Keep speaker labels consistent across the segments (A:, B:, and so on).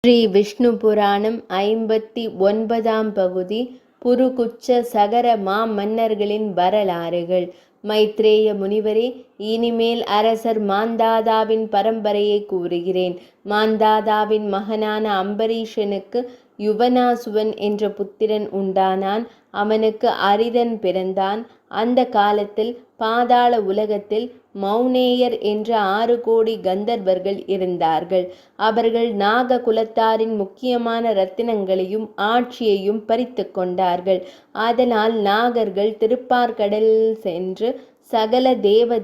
A: ஸ்ரீ விஷ்ணு புராணம் 59ஆம் பகுதி. புருகுச்ச சகர மன்னர்களின் வரலாறுகள். மைத்ரேய முனிவரே, இனிமேல் அரசர் மாந்தாதாவின் பரம்பரையை கூறுகிறேன். மாந்தாதாவின் மகனான அம்பரீஷனுக்கு யுவனாசுவன் என்ற புத்திரன் உண்டானான். அவனுக்கு அரிதன் பிறந்தான். அந்த காலத்தில் பாதாள உலகத்தில் மௌனேயர் என்ற 6 கோடி கந்தர்வர்கள் இருந்தார்கள். அவர்கள் நாக குலத்தாரின் முக்கியமான ரத்தினங்களையும் ஆட்சியையும் பறித்து கொண்டார்கள். அதனால் நாகர்கள் திருப்பார்கடலில் சென்று சகல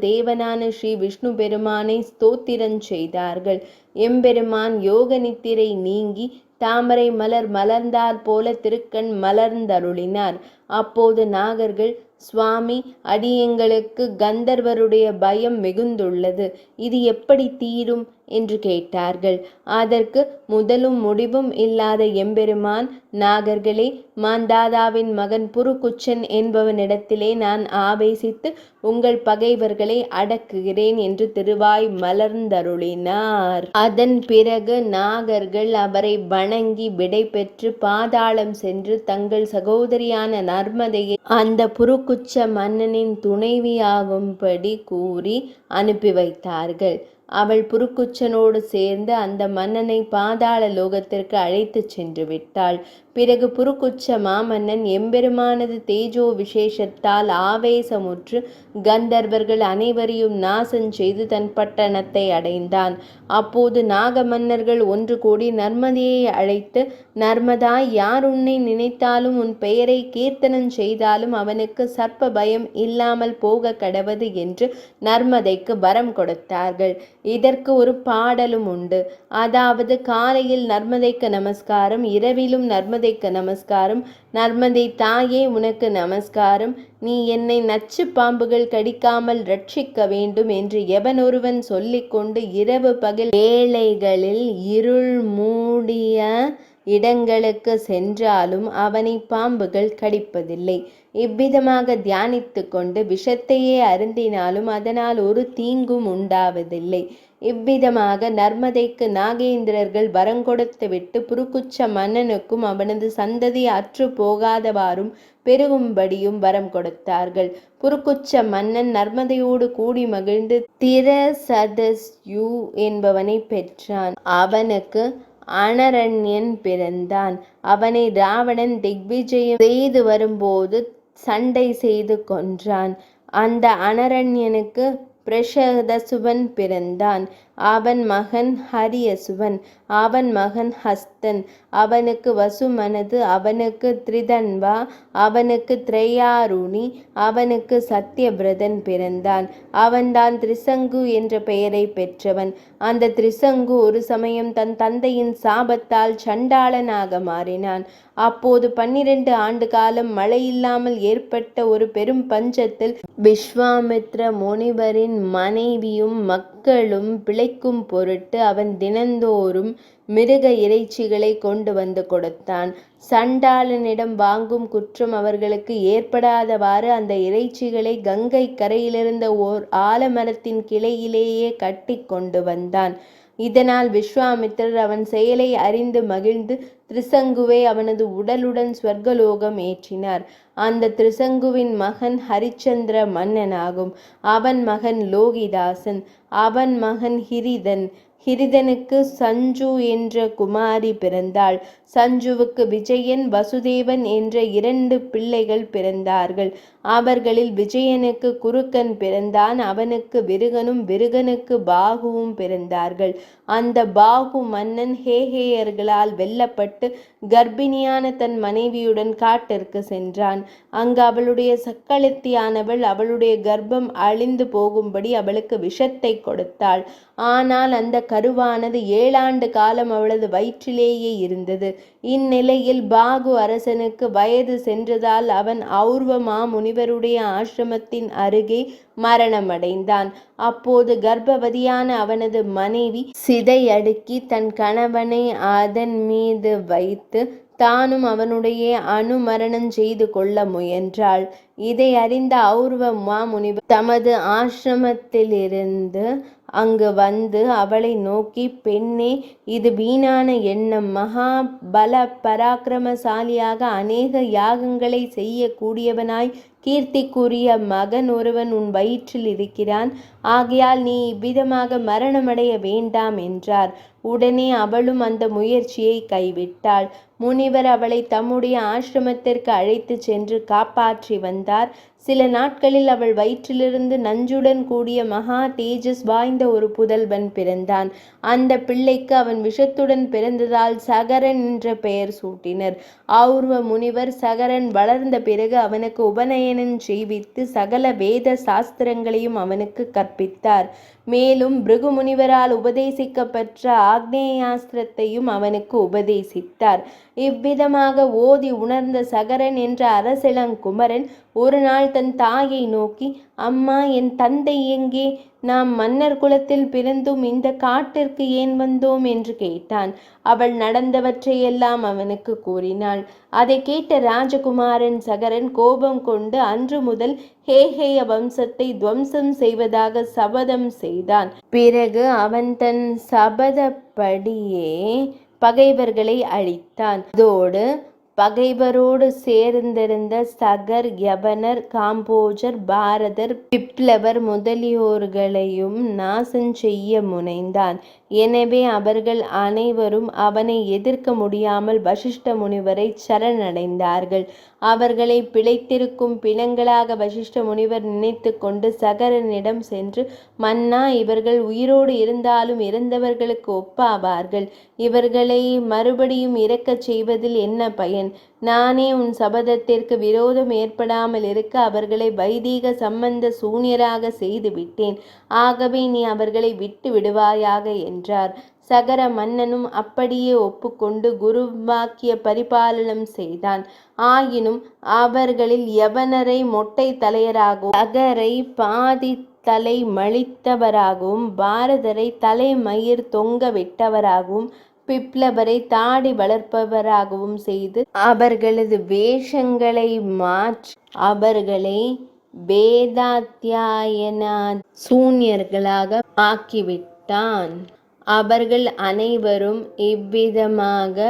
A: தேவனான ஸ்ரீ விஷ்ணு பெருமானை ஸ்தோத்திரம் செய்தார்கள். எம்பெருமான் யோக நித்திரை நீங்கி தாமரை மலர் மலர்ந்தால் போல திருக்கண் மலர்ந்தருளினார். அப்போது நாகர்கள், சுவாமி, அடியங்களுக்கு கந்தர்வருடைய பயம் மிகுந்துள்ளது, இது எப்படி தீரும் என்று கேட்டார்கள். அதற்கு முதலும் முடிவும் இல்லாத எம்பெருமான், நாகர்களே, மாந்தாதாவின் மகன் புருகுச்சன் என்பவனிடத்திலே நான் ஆவேசித்து உங்கள் பகைவர்களை அடக்குகிறேன் என்று திருவாய் மலர்ந்தருளினார். அதன் பிறகு நாகர்கள் அவரை வணங்கி விடை பெற்று பாதாளம் சென்று தங்கள் சகோதரியான நர்மதையை அந்த புருகுச்ச மன்னனின் துணைவியாகும்படி கூறி அனுப்பி வைத்தார்கள். அவள் புருகுச்சனோடு சேர்ந்து அந்த மன்னனை பாதாள லோகத்திற்கு அழைத்து சென்று விட்டாள். பிறகு புருகுச்ச மாமன்னன் எம்பெருமானது தேஜோ விசேஷத்தால் ஆவேசமுற்று கந்தர்வர்கள் அனைவரையும் நாசம் செய்து தன் பட்டணத்தை அடைந்தான். அப்போது நாக மன்னர்கள் ஒன்று கூடி நர்மதையை அழைத்து, நர்மதா, யார் உன்னை நினைத்தாலும் உன் பெயரை கீர்த்தனம் செய்தாலும் அவனுக்கு சர்ப்ப பயம் இல்லாமல் போக கடவது என்று நர்மதைக்கு வரம் கொடுத்தார்கள். இதற்கு ஒரு பாடலும் உண்டு. அதாவது, காலையில் நர்மதைக்கு நமஸ்காரம், இரவிலும் நர்மதைக்கு நமஸ்காரம். நர்மதை தாயே, உனக்கு நமஸ்காரம். நீ என்னை நச்சு பாம்புகள் கடிக்காமல் ரட்சிக்க வேண்டும் என்று எவனொருவன் சொல்லிக்கொண்டு இரவு பகல் வேளைகளில் இருள் மூடிய இடங்களுக்கு சென்றாலும் அவனை பாம்புகள் கடிப்பதில்லை. இவ்விதமாக தியானித்து கொண்டு விஷத்தையே அருந்தினாலும் அதனால் ஒரு தீங்கும் உண்டாவதில்லை. இவ்விதமாக நர்மதைக்கு நாகேந்திரர்கள் வரங்கொடுத்து விட்டு புருகுச்ச மன்னனுக்கும் அவனது சந்ததி அற்று போகாதவாறும் பெருகும்படியும் வரம் கொடுத்தார்கள். புருகுச்ச மன்னன் நர்மதையோடு கூடி மகிழ்ந்து திரசதஸ்யு என்பவனை பெற்றான். அவனுக்கு அனரண்யன் பிறந்தான். அவனை ராவணன் திக்விஜயம் செய்து வரும்போது சண்டை செய்து கொன்றான். அந்த அனரண்யனுக்கு பிரஷதசுவன் பிறந்தான். அவன் மகன் ஹரியசுவன். அவன் மகன் ஹஸ்தன். அவனுக்கு வசுமனது. அவனுக்கு திரிதன்வா. அவனுக்கு திரையாருணி. அவனுக்கு சத்யபிரதன் பிறந்தான். அவன்தான் திரிசங்கு என்ற பெயரை பெற்றவன். அந்த திரிசங்கு ஒரு சமயம் தன் தந்தையின் சாபத்தால் சண்டாளனாக மாறினான். அப்போது 12 ஆண்டு காலம் மழையில்லாமல் ஏற்பட்ட ஒரு பெரும் பஞ்சத்தில் விஸ்வாமித்ர முனிவரின் மனைவியும் மக்களும் பிழைக்கும் பொருட்டு அவன் தினந்தோறும் மிருக இறைச்சிகளை கொண்டு வந்து கொடுத்தான். சண்டாளனிடம் வாங்கும் குற்றம் அவர்களுக்கு ஏற்படாதவாறு அந்த இறைச்சிகளை கங்கை கரையிலிருந்த ஓர் ஆலமரத்தின் கிளையிலேயே கட்டி கொண்டு வந்தான். இதனால் விஸ்வாமித்திரர் அவன் செயலை அறிந்து மகிழ்ந்து திரிசங்குவை அவனது உடலுடன் ஸ்வர்கலோகம் ஏற்றினார். அந்த திரிசங்குவின் மகன் ஹரிச்சந்திர மன்னனாகும். அவன் மகன் லோகிதாசன். அவன் மகன் ஹிரிதன். ஹிரிதனுக்கு சஞ்சு என்ற குமாரி பிறந்தாள். சஞ்சுவுக்கு விஜயன், வசுதேவன் என்ற 2 பிள்ளைகள் பிறந்தார்கள். அவர்களில் விஜயனுக்கு குருக்கன் பிறந்தான். அவனுக்கு விருகனும் விருகனுக்கு பாகுவும் பிறந்தார்கள். அந்த பாகு மன்னன் ஹேஹேயர்களால் வெல்லப்பட்டு கர்ப்பிணியான தன் மனைவியுடன் காட்டிற்கு சென்றான். அங்கு அவளுடைய சக்களத்தியானவள் அவளுடைய கர்ப்பம் அழிந்து போகும்படி அவளுக்கு விஷத்தை கொடுத்தாள். ஆனால் அந்த கருவானது 7 ஆண்டு காலம் அவளது வயிற்றிலேயே இருந்தது. இந்நிலையில் பாகு அரசனுக்கு வயது சென்றதால் அவன் ஔர்வமா முனிவருடைய ஆசிரமத்தின் அருகே மரணமடைந்தான். அப்போது கர்ப்பவதியான அவனது மனைவி சிதையடுக்கி தன் கணவனை அதன் மீது வைத்து தானும் அவனுடைய அனுமரணம் செய்து கொள்ள முயன்றாள். இதை அறிந்த ஔர்வமா முனிவர் தமது ஆசிரமத்திலிருந்து அங்கு வந்து அவளை நோக்கி, பெண்ணே, இது வீணான எண்ணம். மகா பல பராக்கிரமசாலியாக அநேக யாகங்களை செய்யக்கூடியவனாய் கீர்த்திக்குரிய மகன் ஒருவன் உன் வயிற்றில் இருக்கிறான். ஆகையால் நீ இவ்விதமாக மரணமடைய வேண்டாம் என்றார். உடனே அவளும் அந்த முயற்சியை கைவிட்டாள். முனிவர் அவளை தம்முடைய ஆசிரமத்திற்கு அழைத்து சென்று காப்பாற்றி வந்தார். சில நாட்களில் அவள் வயிற்றிலிருந்து நஞ்சுடன் கூடிய மகா தேஜஸ் வாய்ந்த ஒரு புதல்வன் பிறந்தான். அந்த பிள்ளைக்கு அவன் விஷத்துடன் பிறந்ததால் சகரன் என்ற பெயர் சூட்டினர். ஔர்வ முனிவர் சகரன் வளர்ந்த பிறகு அவனுக்கு உபநயனம் செய்வித்து சகல வேத சாஸ்திரங்களையும் அவனுக்கு கற்பித்தார். மேலும் பிருகு முனிவரால் உபதேசிக்கப்பெற்ற ஆக்னேயாஸ்திரத்தையும் அவனுக்கு உபதேசித்தார். இவ்விதமாக ஓதி உணர்ந்த சகரன் என்ற அரசிளங்குமரன் ஒரு நாள் தன் தாயை நோக்கி, அம்மா, என் தந்தை எங்கே? நாம் மன்னர் குலத்தில் பிறந்தும் இந்த காட்டிற்கு ஏன் வந்தோம் என்று கேட்டான். அவள் நடந்தவற்றையெல்லாம் அவனுக்கு கூறினாள். அதை கேட்ட ராஜகுமாரன் சகரன் கோபம் கொண்டு அன்று முதல் ஹேஹேய வம்சத்தை துவம்சம் செய்வதாக சபதம் செய்தான். பிறகு அவன் தன் சபதப்படியே பகைவர்களை அழித்தான். அதோடு பகைவரோடு சேர்ந்திருந்த சகர், யவனர், காம்போஜர், பாரதர், பிப்லவர் முதலியோர்களையும் நாசஞ்செய்ய முனைந்தான். எனவே அவர்கள் அனைவரும் அவனை எதிர்க்க முடியாமல் வசிஷ்ட முனிவரை சரணடைந்தார்கள். அவர்களை பிழைத்திருக்கும் பிணங்களாக வசிஷ்ட முனிவர் நினைத்து கொண்டு சகரனிடம் சென்று, மன்னா, இவர்கள் உயிரோடு இருந்தாலும் இறந்தவர்களுக்கு ஒப்பாவார்கள். இவர்களை மறுபடியும் இறக்கச் செய்வதில் என்ன பயன்? நானே உன் சபதத்திற்கு விரோதம் ஏற்படாமல் இருக்க அவர்களை வைதீக சம்பந்த சூன்யராக செய்து விட்டேன். ஆகவே நீ அவர்களை விட்டு விடுவாயாக என்றார். சகர மன்னனும் அப்படியே ஒப்புக்கொண்டு குருவாக்கிய பரிபாலனம் செய்தான். ஆயினும் அவர்களில் யவனரை மொட்டை தலையராகவும், சகரை பாதி தலை மழித்தவராகவும், பாரதரை தலை மயிர் தொங்க விட்டவராகவும், பிப்லவரை தாடி வளர்ப்பவராகவும் செய்து அவர்களது வேஷங்களை மாற்றி அவர்களை வேதாத்தியாயன சூன்யர்களாக ஆக்கிவிட்டான். அவர்கள் அனைவரும் இவ்விதமாக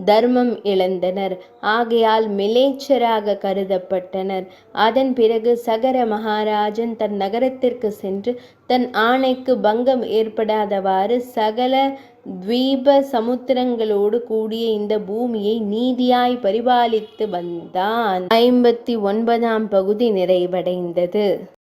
A: தர்மம் இழந்தனர். ஆகையால் மிலேச்சராக கருதப்பட்டனர். அதன் பிறகு சகர மகாராஜன் தன் நகரத்திற்கு சென்று தன் ஆணைக்கு பங்கம் ஏற்படாதவாறு சகல துவீப சமுத்திரங்களோடு கூடிய இந்த பூமியை நீதியாய் பரிபாலித்து வந்தான். 59ஆம் பகுதி நிறைவடைந்தது.